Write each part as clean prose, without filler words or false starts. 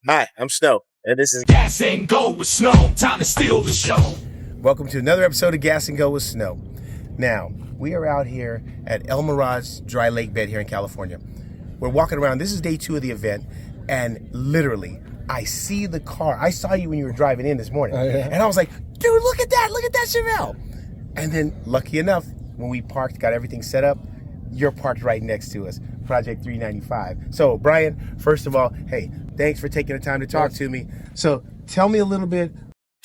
Hi, I'm Snow, and this is Gas and Go with Snow. Time to steal the show. welcome to another episode of Gas and Go with Snow. Now, we are out here at El Mirage Dry Lake Bed here in California. We're walking around. This is day 2 of the event, and literally, I see the car. I saw you when you were driving in this morning, and I was like, dude, look at that Chevelle. And then, lucky enough, when we parked, got everything set up, you're parked right next to us, Project 395. So, Brian, first of all, hey, thanks for taking the time to talk to me. So, tell me a little bit,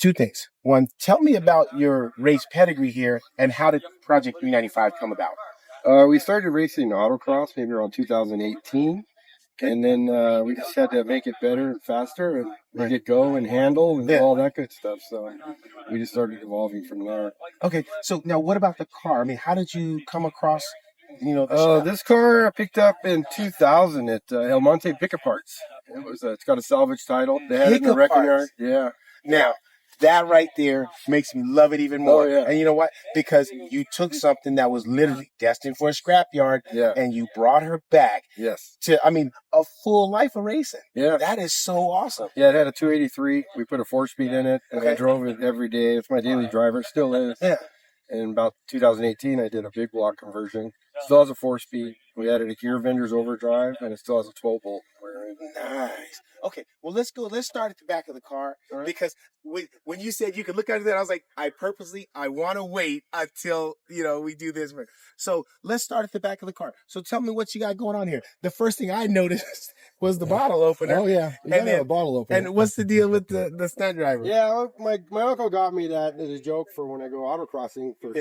2 things. One, tell me about your race pedigree here, and how did Project 395 come about? We started racing autocross maybe around 2018, and then we just had to make it better and faster and make it go and handle and all that good stuff. So we just started evolving from there. Okay, so now what about the car? I mean, how did you come across, This car I picked up in 2000 at El Monte Pickup Parts. It's got a salvage title. They had it in the Pickup wrecking parts? yard. Yeah. Now, that right there makes me love it even more. Oh, yeah. And you know what? Because you took something that was literally destined for a scrapyard, Yeah. and you brought her back Yes. to, a full life of racing. Yeah. That is so awesome. Yeah, it had a 283. We put a 4-speed in it, and I Okay. drove it every day. It's my daily driver. It still is. Yeah. In about 2018, I did a big block conversion. Still has a 4-speed. We added a gear vendor's overdrive, and it still has a 12-bolt. Nice. Okay, well, let's go. Let's start at the back of the car, All right. because when you said you could look under that, I was like, I want to wait until, we do this. So let's start at the back of the car. So tell me what you got going on here. The first thing I noticed was the bottle opener. Oh, yeah. You gotta And have then- a bottle opener. And what's the deal with the stunt driver? Yeah, my uncle got me that as a joke for when I go autocrossing for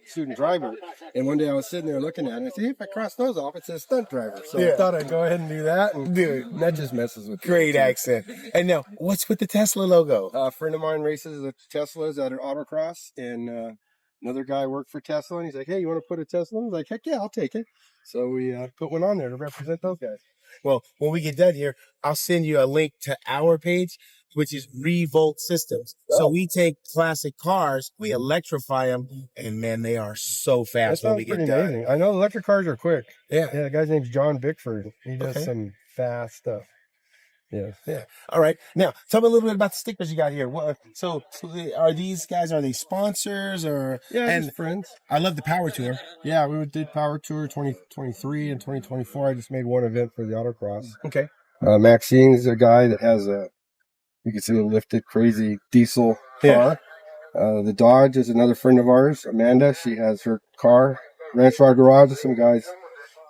student driver. And one day I was sitting there looking at it, and I said, hey, if I cross those off, it says stunt driver. So I thought I'd go ahead and do that. And Dude, that just messes with great people, too. accent. And now, what's with the Tesla logo? A friend of mine races the Teslas at an autocross, and another guy worked for Tesla, and he's like, hey, you want to put a Tesla? I was like, heck yeah, I'll take it. So we put one on there to represent those guys. Well, when we get done here, I'll send you a link to our page, which is Revolt Systems. So we take classic cars, we electrify them, and man, they are so That fast when sounds we get pretty done. amazing. I know electric cars are quick. Yeah. Yeah, the guy's name's John Bickford. He does Okay. some fast stuff. Yeah. Yeah. All right. Now, tell me a little bit about the stickers you got here. So are these guys, are they sponsors or? Yeah, And just friends. I love the Power Tour. Yeah, we did Power Tour 2023 and 2024. I just made one event for the autocross. Okay. Maxine's a guy that has you can see a lifted, crazy diesel car. The Dodge is another friend of ours, Amanda. She has her car. Ranch Rock Garage is some guys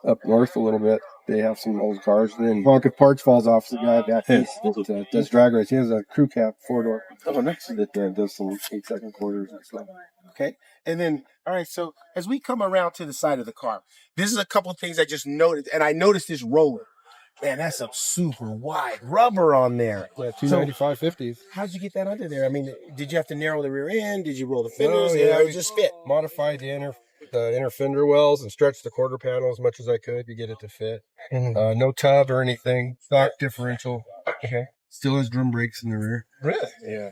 up north a little bit. They have some old cars. And then Vonka Parts falls off the guy back east that does drag race. He has a crew cab 4-door. Oh, nice. That does some 8-second quarters and stuff. Okay. And then, all right, so as we come around to the side of the car, this is a couple of things I just noticed, and I noticed this roller. Man, that's some super wide rubber on there. Yeah, 295 50s. How'd you get that under there? I mean, did you have to narrow the rear end? Did you roll the fenders? Oh, yeah, Or we just fit? modified the inner fender wells and stretched the quarter panel as much as I could to get it to fit. No tub or anything. Stock differential. Okay. Still has drum brakes in the rear. Really? Yeah.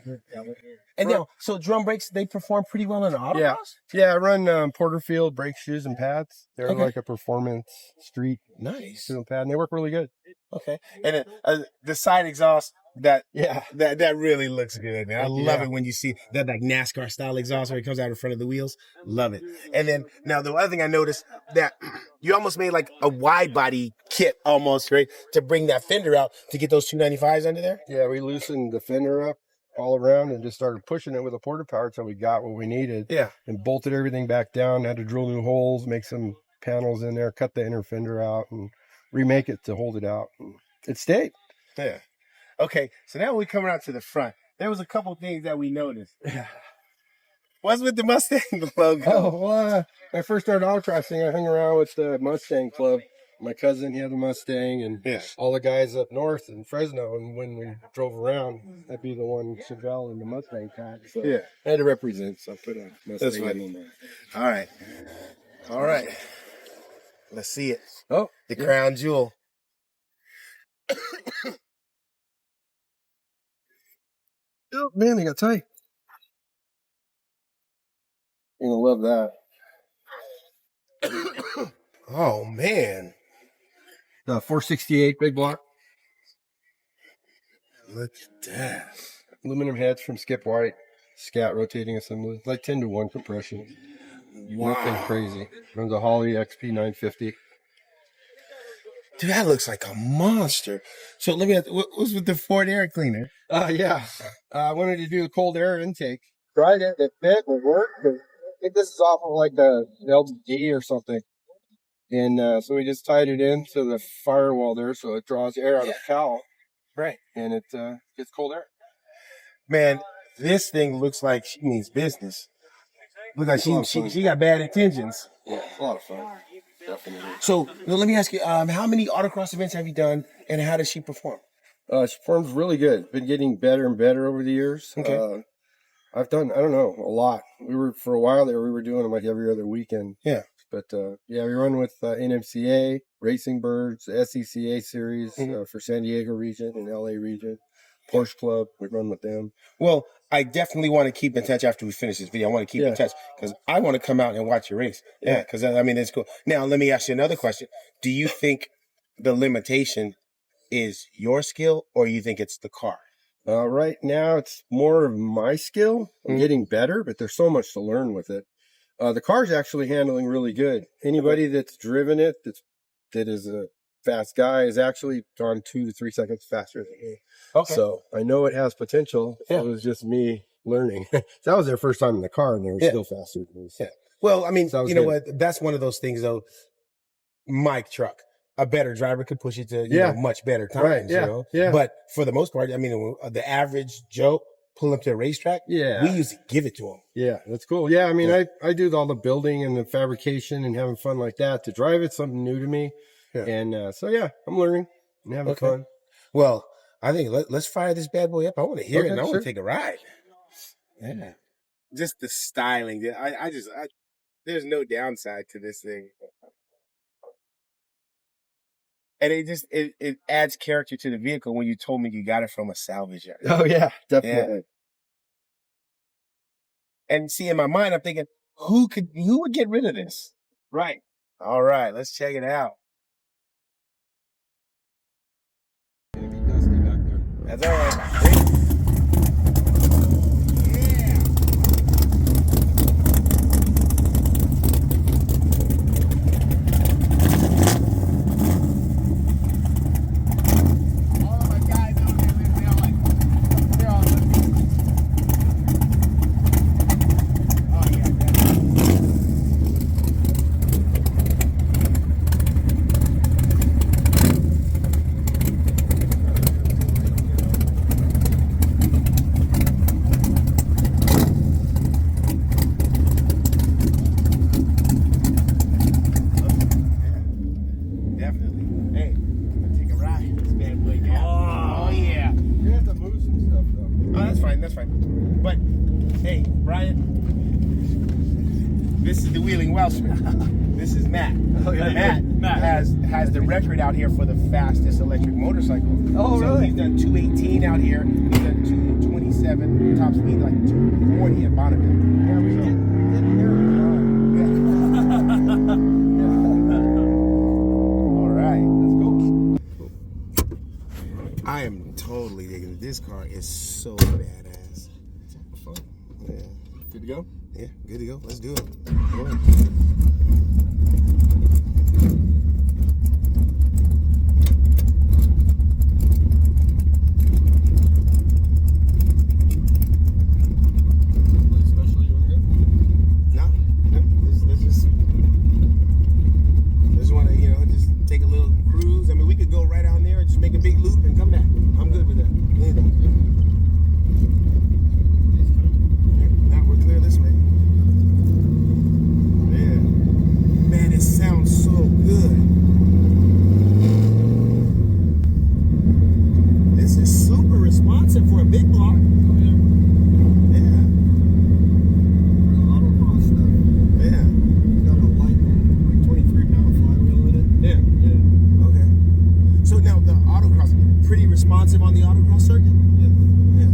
And now, so drum brakes, they perform pretty well in an autocross? Yeah. Yeah, I run Porterfield brake shoes and pads. They're Okay. like a performance street Nice. shoe and pad, and they work really good. Okay. And then, the side exhaust, that Yeah. really looks good, man. I love Yeah. it when you see that like NASCAR style exhaust where it comes out in front of the wheels. Love it. And then now the other thing I noticed that you almost made like a wide body kit almost, right? To bring that fender out to get those 295s under there. Yeah, we loosened the fender up all around and just started pushing it with a porta power until we got what we needed. Yeah. And bolted everything back down. Had to drill new holes, make some panels in there, cut the inner fender out, and remake it to hold it out. And it stayed. Yeah. Okay. So now we come around to the front. There was a couple things that we noticed. What's with the Mustang logo? Oh, well, when I first started autocrossing, I hung around with the Mustang Club. My cousin, he had a Mustang, and Yeah. all the guys up north in Fresno. And when we drove around, that'd be the one Chevelle in the Mustang pack. So Yeah. I had to represent, so I put a That's Mustang funny. in there. All right. All right. Let's see it. Oh, The crown jewel. oh, man, they got tight. You're gonna love that. Oh, man. The 468 big block. Look at that. Aluminum heads from Skip White. Scat rotating assembly. Like 10-to-1 compression. Wow. Nothing crazy. Runs a Holley XP 950. Dude, that looks like a monster. So let me ask, what was with the Ford air cleaner? Yeah. I wanted to do a cold air intake. Tried it. It fit. It worked. I think this is off of like the LG or something. And so we just tied it in to the firewall there so it draws air out of the cowl. Right. And it gets cold air. Man, this thing looks like she means business. Look like she got bad intentions. Yeah, it's a lot of fun. Definitely. So let me ask you, how many autocross events have you done, and how does she perform? She performs really good. Been getting better and better over the years. Okay. I've done, I don't know, a lot. For a while there, we were doing them like every other weekend. Yeah. But yeah, we run with NMCA, Racing Birds, the SCTA series for San Diego region and LA region. Porsche Club, we run with them. Well, I definitely want to keep in touch after we finish this video. I want to keep in touch because I want to come out and watch your race. Yeah, because I mean, it's cool. Now, let me ask you another question. Do you think the limitation is your skill or you think it's the car? Right now, it's more of my skill. I'm getting better, but there's so much to learn with it. The car's actually handling really good. Anybody that's driven it, that is a fast guy, has actually gone 2 to 3 seconds faster than me. Okay. So I know it has potential. It was just me learning. So that was their first time in the car, and they were still faster than me. So. Yeah. Well, I mean, So you know what? That's one of those things, though. My truck, a better driver could push it to you know, much better times. Right. Yeah. You know? Yeah. But for the most part, I mean, the average Joe pull up to a racetrack. Yeah. We usually give it to him. Yeah, that's cool. Yeah, I mean, I do all the building and the fabrication and having fun like that. To drive it's something new to me. Yeah. And so, yeah, I'm learning and having fun. Well, I think let's fire this bad boy up. I want to hear it and I want sure. to take a ride. Yeah. Just the styling. I there's no downside to this thing. And it adds character to the vehicle when you told me you got it from a salvage yard. Oh, yeah, definitely. Yeah. And see, in my mind, I'm thinking, who would get rid of this? Right. All right, let's check it out. It's gonna be dusty back there. That's all right. That's fine. But hey, Brian, this is the Wheeling Welshman. This is Matt. Oh, yeah, Matt has the record out here for the fastest electric motorcycle. Oh, so really? He's done 218 out here. He's done 227, top speed like 240 at Bonneville. Yeah, we didn't hear it. All right, Let's go. I am totally digging it. This car is so badass. Fun. Yeah. Good to go? Yeah, good to go. Let's do it. For a big block. Yeah. Autocross stuff. Yeah. It's got a light, like 23-pound flywheel in it. Yeah. Yeah. Okay. So now the autocross, pretty responsive on the autocross circuit? Yeah. Yeah.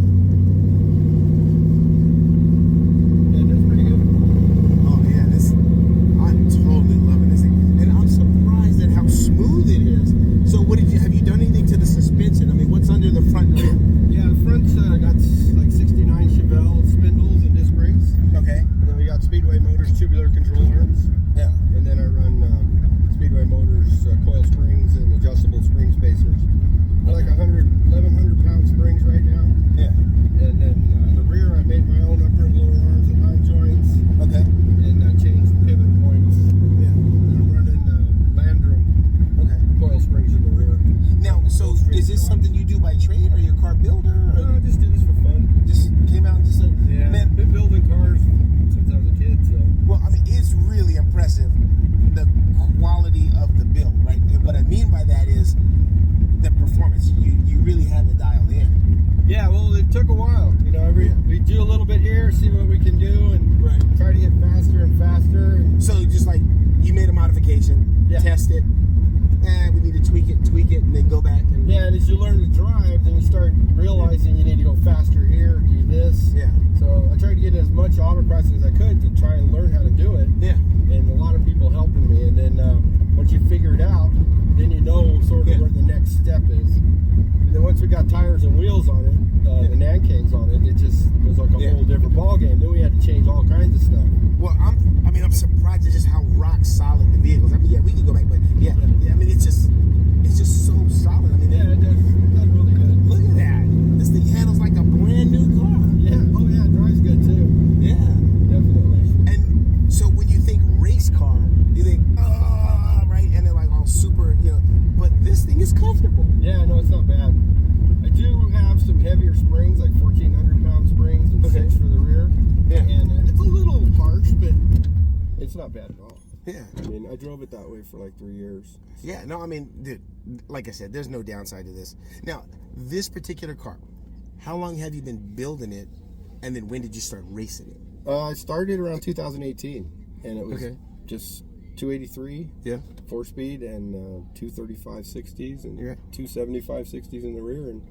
Yeah, that's pretty good. Oh yeah, I'm totally loving this thing. And I'm surprised at how smooth it is. So have you done anything to the suspension? I mean, what's under the front rear? Yeah, well, it took a while. You know, we do a little bit here, see what we can do, and try to get faster and faster. And So just like you made a modification, test it, and we need to tweak it, and then go back. And yeah, and as you learn to drive, then you start realizing you need to go faster here, do this. Yeah. So I tried to get as much autocrossing as I could to try and learn how to do it. Yeah. And a lot of people helping me. And then once you figure it out, then you know sort of where the next step is. And then once we got tires and wheels on it, the Nan Kings on it, it just was like a whole different ball game. Then we had to change all kinds of stuff. Well, I'm surprised at just how rock solid the vehicle is. I mean, yeah, we can go back, but I mean, it's just so solid. I mean, Yeah, it does really good. look at that. This thing handles like a brand new car. Yeah, oh yeah, it drives good too. Yeah. Definitely. And so when you think race car, you think, right, and they're like all super, but this thing is comfortable. Yeah, no, it's not bad. I do have some heavier springs, like 1,400-pound springs, and 6 for the rear. Yeah. And it's a little harsh, but it's not bad at all. Yeah. I mean, I drove it that way for like 3 years. Yeah, no, I mean, dude, like I said, there's no downside to this. Now, this particular car, how long have you been building it, and then when did you start racing it? I started around 2018, and it was just 283, 4-speed, and 235 60s, and 275 60s in the rear, and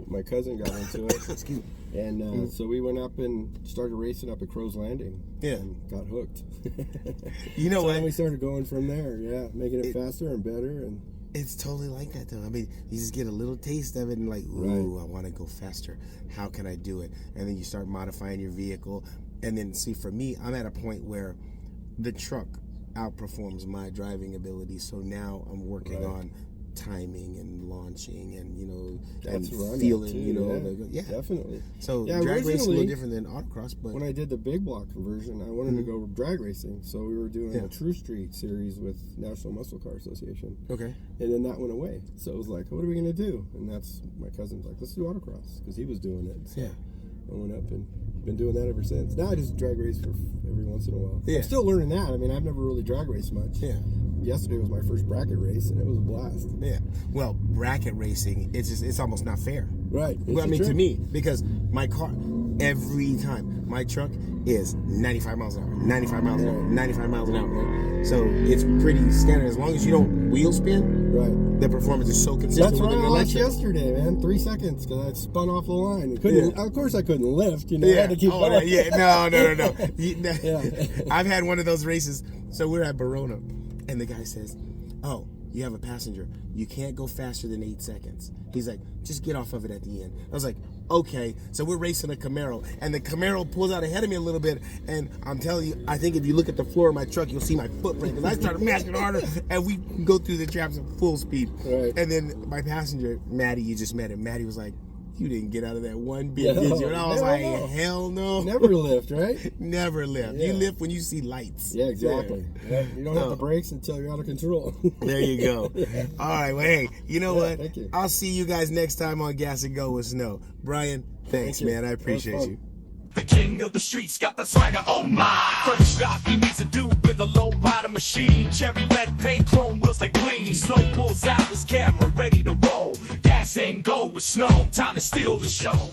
my cousin got into it. Excuse me. And so we went up and started racing up at Crow's Landing. Yeah. And got hooked. You know so what? then we started going from there, making it faster and better. And it's totally like that, though. I mean, you just get a little taste of it and like, ooh, I want to go faster. How can I do it? And then you start modifying your vehicle. And then, see, for me, I'm at a point where the truck outperforms my driving ability. So now I'm working on timing and launching and and feeling definitely. So drag racing is a little different than autocross, but when I did the big block conversion, I wanted to go drag racing, so we were doing a True Street series with National Muscle Car Association. Okay. And then that went away, so it was like, what are we gonna do? And that's my cousin's like, let's do autocross, because he was doing it. So I went up and been doing that ever since. Now I just drag race for every once in a while. I'm still learning that. I mean, I've never really drag raced much. Yesterday was my first bracket race, and it was a blast. Yeah. Well, bracket racing, it's almost not fair. Right. Well, I mean, to me, because my car, every time, my truck is 95 miles an hour, 95 miles an hour, 95 miles an hour. Right? So it's pretty standard. As long as you don't wheel spin, the performance is so consistent. That's with what an I lost electric. yesterday, man. 3 seconds, because I spun off the line. Of course, I couldn't lift. I had to keep going. No. I've had one of those races. So we're at Verona, and the guy says, "Oh, you have a passenger. You can't go faster than 8 seconds." He's like, "Just get off of it at the end." I was like, "Okay." So we're racing a Camaro, and the Camaro pulls out ahead of me a little bit, and I'm telling you, I think if you look at the floor of my truck, you'll see my footprint, because I started mashing harder, and we go through the traps at full speed. Right. And then my passenger, Maddie, you just met him. Maddie was like, "You didn't get out of that one bit, did you?" And I was like, "Hell no." Never lift, right? Never lift. You lift when you see lights. Yeah, exactly. Yeah. You don't hit the brakes until you're out of control. There you go. All right. Well, hey, you know what? Thank you. I'll see you guys next time on Gas and Go with Snow. Brian, thanks, Thank you. man. I appreciate you. The king of the streets got the swagger, oh my. First shot he needs a dude with a low rider machine. Cherry red paint, chrome wheels like gleam. Snow pulls out his camera, ready to roll. Gas and Go with Snow, time to steal the show.